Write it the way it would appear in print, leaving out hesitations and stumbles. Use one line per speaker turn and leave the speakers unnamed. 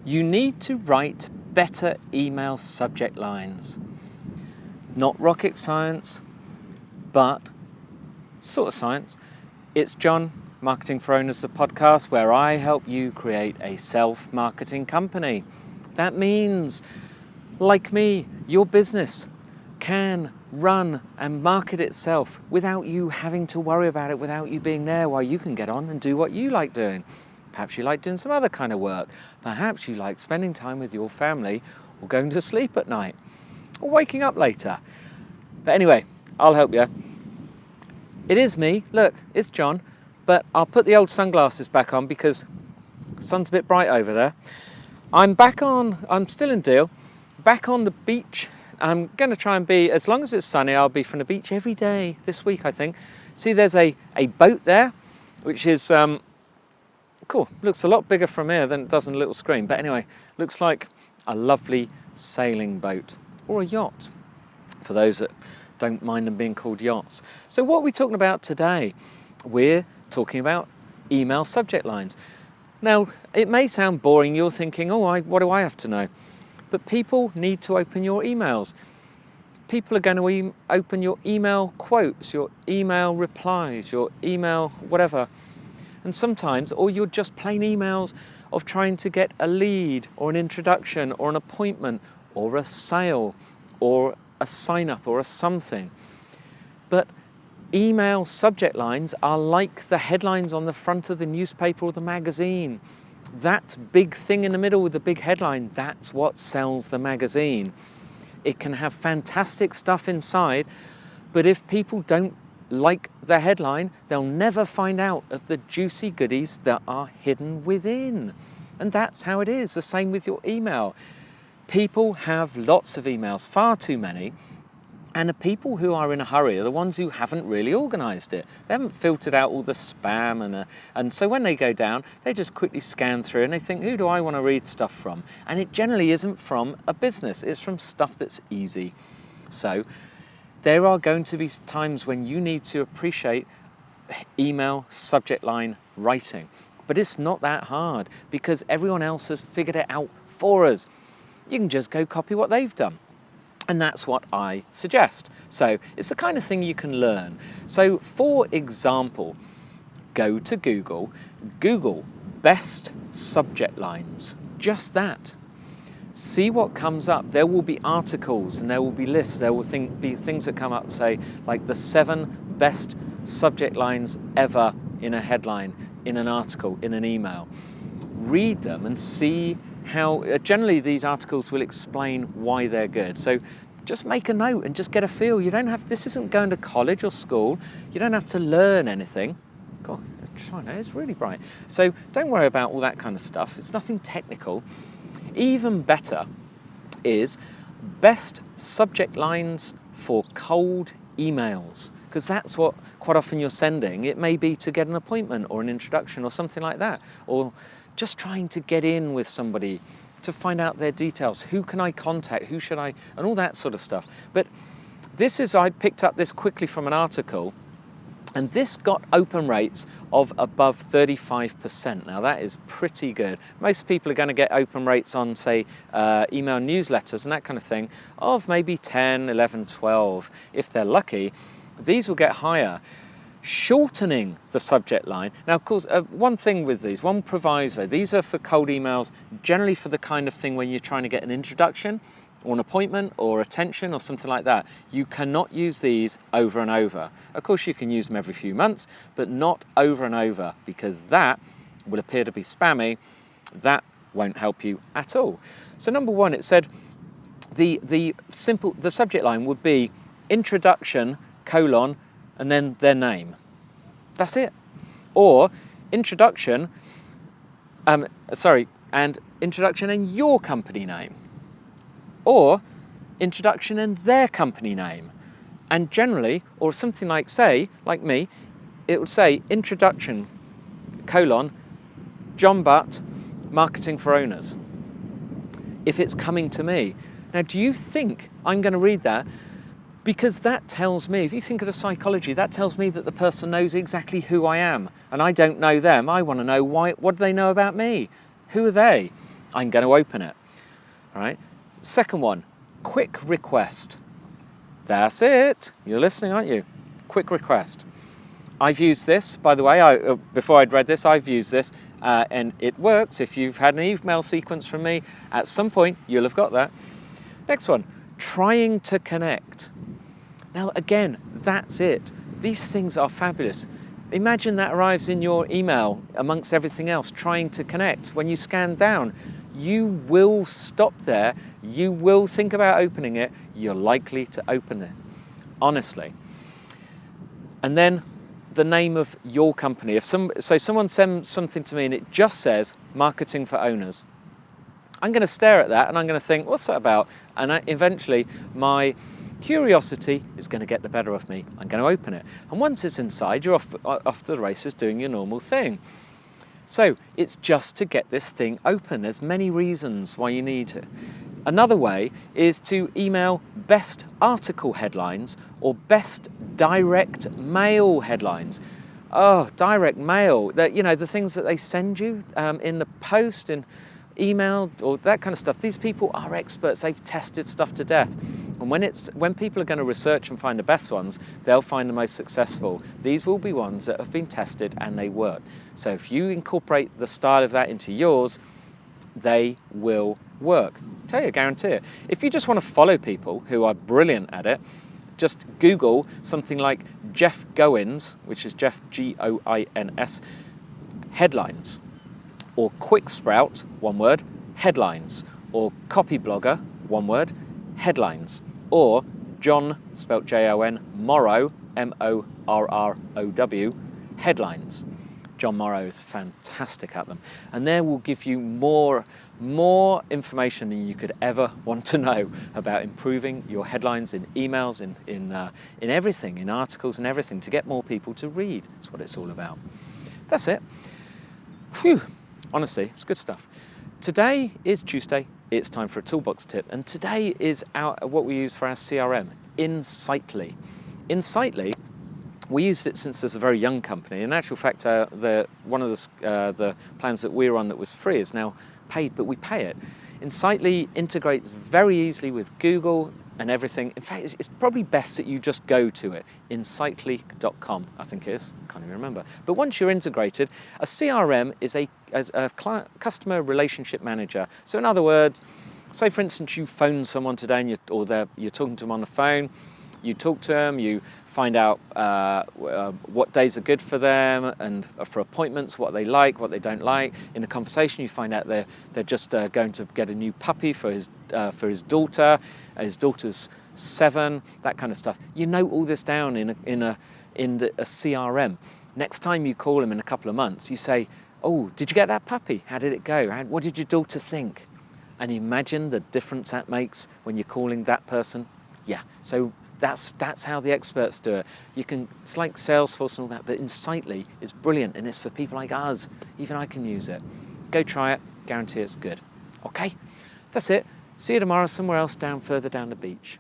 You need to write better email subject lines. Not rocket science, but sort of science. It's John, Marketing for Owners, the podcast where I help you create a self-marketing company. That means, like me, your business can run and market itself without you having to worry about it, without you being there, while you can get on and do what you like doing. Perhaps you like doing some other kind of work. Perhaps you like spending time with your family or going to sleep at night or waking up later. But anyway, I'll help you. It is me. Look, it's John, but I'll put the old sunglasses back on because the sun's a bit bright over there. I'm still in Deal, back on the beach. I'm going to try and be, as long as it's sunny, I'll be from the beach every day this week, I think. See, there's a boat there, which is cool. Looks a lot bigger from here than it does on a little screen. But anyway, looks like a lovely sailing boat or a yacht, for those that don't mind them being called yachts. So what are we talking about today? We're talking about email subject lines. Now, it may sound boring. You're thinking, what do I have to know? But people need to open your emails. People are going to open your email quotes, your email replies, your email whatever. And sometimes, or you're just plain emails of trying to get a lead or an introduction or an appointment or a sale or a sign up or a something. But email subject lines are like the headlines on the front of the newspaper or the magazine. That big thing in the middle with the big headline, that's what sells the magazine. It can have fantastic stuff inside, but if people don't like the headline, they'll never find out of the juicy goodies that are hidden within. And that's how it is. The same with your email. People have lots of emails, far too many. And the people who are in a hurry are the ones who haven't really organised it. They haven't filtered out all the spam, and so when they go down, they just quickly scan through and they think, who do I want to read stuff from? And it generally isn't from a business, it's from stuff that's easy. So there are going to be times when you need to appreciate email subject line writing. But it's not that hard because everyone else has figured it out for us. You can just go copy what they've done. And that's what I suggest. So it's the kind of thing you can learn. So for example, go to Google best subject lines, just that. See what comes up. There will be articles and there will be lists. There will be things that come up, say, like the 7 best subject lines ever in a headline, in an article, in an email. Read them and see how, generally these articles will explain why they're good. So just make a note and just get a feel. This isn't going to college or school. You don't have to learn anything. God, China is really bright. So don't worry about all that kind of stuff. It's nothing technical. Even better is best subject lines for cold emails, because that's what quite often you're sending. It may be to get an appointment or an introduction or something like that, or just trying to get in with somebody to find out their details. Who can I contact? Who should I? And all that sort of stuff. But I picked up this quickly from an article, and this got open rates of above 35%. Now that is pretty good. Most people are going to get open rates on, say, email newsletters and that kind of thing of maybe 10, 11, 12. If they're lucky, these will get higher. Shortening the subject line. Now, of course, one thing with these, one proviso, these are for cold emails, generally for the kind of thing when you're trying to get an introduction or an appointment or attention or something like that. You cannot use these over and over. Of course, you can use them every few months, but not over and over, because that will appear to be spammy. That won't help you at all. So number one, it said the subject line would be introduction, and then their name. That's it. Or introduction, and introduction and your company name. Or introduction and their company name. And generally, or something like, say, like me, it would say introduction, John Butt, Marketing for Owners. If it's coming to me. Now, do you think I'm going to read that? Because that tells me, if you think of the psychology, that tells me that the person knows exactly who I am. And I don't know them. I want to know what do they know about me? Who are they? I'm going to open it. All right. Second one, quick request. That's it. You're listening, aren't you? Quick request. I've used this, by the way, before I'd read this, I've used this, and it works. If you've had an email sequence from me, at some point, you'll have got that. Next one, trying to connect. Now, again, that's it. These things are fabulous. Imagine that arrives in your email amongst everything else, trying to connect. When you scan down, you will stop there. You will think about opening it. You're likely to open it, honestly. And then the name of your company. So someone sends something to me and it just says Marketing for Owners. I'm going to stare at that and I'm going to think, what's that about? And eventually my curiosity is going to get the better of me. I'm going to open it. And once it's inside, you're off to the races doing your normal thing. So it's just to get this thing open. There's many reasons why you need it. Another way is to email best article headlines or best direct mail headlines. Oh, direct mail, the things that they send you in the post, in email, or that kind of stuff. These people are experts. They've tested stuff to death. And when people are going to research and find the best ones, they'll find the most successful. These will be ones that have been tested and they work. So if you incorporate the style of that into yours, they will work. I guarantee it. If you just want to follow people who are brilliant at it, just Google something like Jeff Goins, which is Jeff Goins, headlines, or Quick Sprout, one word, headlines, or Copy Blogger, one word, headlines, or John, spelt Jon, Morrow, Morrow, headlines. John Morrow is fantastic at them, and there will give you more information than you could ever want to know about improving your headlines in emails, in everything, in articles and everything, to get more people to read. That's what it's all about. That's it. Phew. Honestly, it's good stuff. Today is Tuesday. It's time for a toolbox tip, and today is what we use for our CRM, Insightly. Insightly, we used it since there's a very young company. In actual fact, one of the plans that we're on that was free is now paid, but we pay it. Insightly integrates very easily with Google and everything. In fact, it's probably best that you just go to it, insightly.com, I think it is. Can't even remember. But once you're integrated, a CRM is a customer relationship manager. So in other words, say for instance you phone someone today and you're talking to them on the phone. You talk to them, you find out what days are good for them, and for appointments, what they like, what they don't like. In a conversation, you find out they're just going to get a new puppy for his daughter. His daughter's 7, that kind of stuff. You note all this down in a CRM. Next time you call him in a couple of months, you say, "Oh, did you get that puppy? How did it go? What did your daughter think?" And imagine the difference that makes when you're calling that person. Yeah. So that's how the experts do it. It's like Salesforce and all that, but Insightly is brilliant, and it's for people like us. Even I can use it. Go try it. Guarantee it's good. Okay, that's it. See you tomorrow somewhere else further down the beach.